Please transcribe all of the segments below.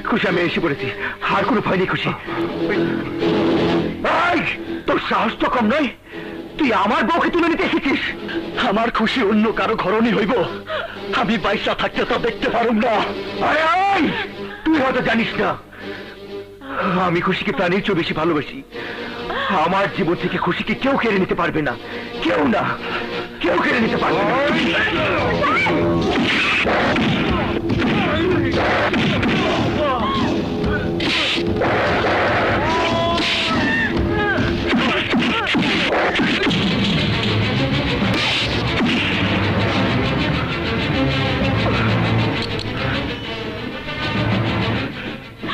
খুশি আমি এসে পড়েছি, আর কোনো ভয় নেই খুশি। তোর সাহস তো কম নয়, তুই আমার বউকে তুলে নিতে এসেছিস। আমার খুশি অন্য কারো ঘরণী হইব, আমি বাইশা থাকতে তা দেখতে পারুম না। আরে তুই হয়তো জানিস না, আমি খুশিকে প্রাণীর চেয়ে বেশি ভালোবাসি। আমার জীবন থেকে খুশিকে কেউ কেড়ে নিতে পারবে না, কেউ না, কেউ কেড়ে নিতে পারবে না।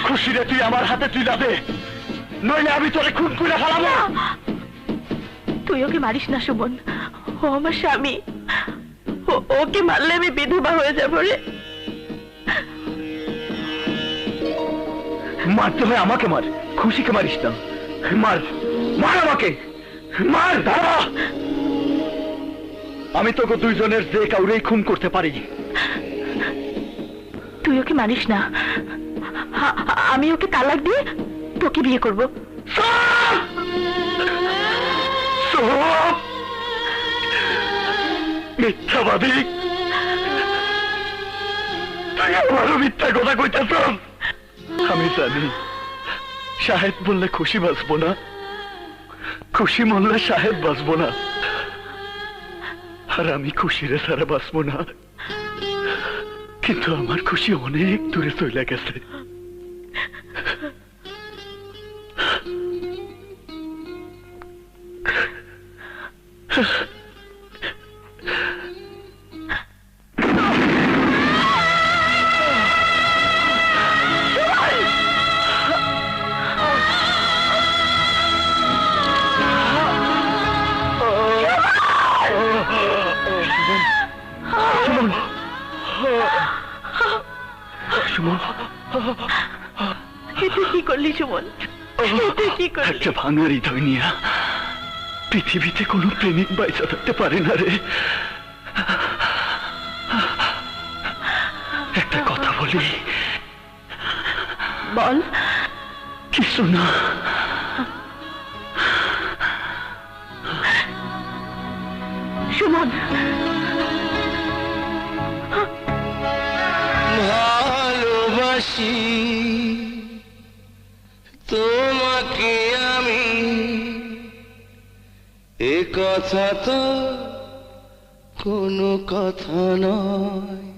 খুশিরে তুই আমার হাতে তুলে দে, নইলে আমি তোরে খুন করে ফেলাবো। তুই ওকে মারিস না সুমন, ও আমার স্বামী, ওকে মারলে আমি বিধবা হয়ে যাবো রে। মারতে হয় আমাকে মার, খুশিকে মারিস না। মার, মার আমাকে, মার। দাঁড়া, আমি তোকে দুইজনের যে কাউরেই খুন করতে পারি। তুই ওকে মারিস না, আমি ওকে তালাক দিয়ে তোকে বিয়ে করবো। মিথ্যাবাদী, তুই আমারও মিথ্যা কথা কইতেছ। আমি জানি শাহেদ বললে খুশি বাঁচবো না, খুশি মরলে শাহেদ বাঁচবো না, আর আমি খুশিরে ছাড়া বাঁচবো না। কিন্তু আমার খুশি অনেক দূরে চলে গেছে। কি করলি সুমন, কি করলি? একটা ভাঙা হৃদয় নিয়া পৃথিবীতে কোনো প্রেমিক বাইচা থাকতে পারে না রে। একটা কথা বলি। বল। কিছু না। সুমন, ভালোবাসি তোমাকে আমি, এ কথা তো কোনো কথা নয়।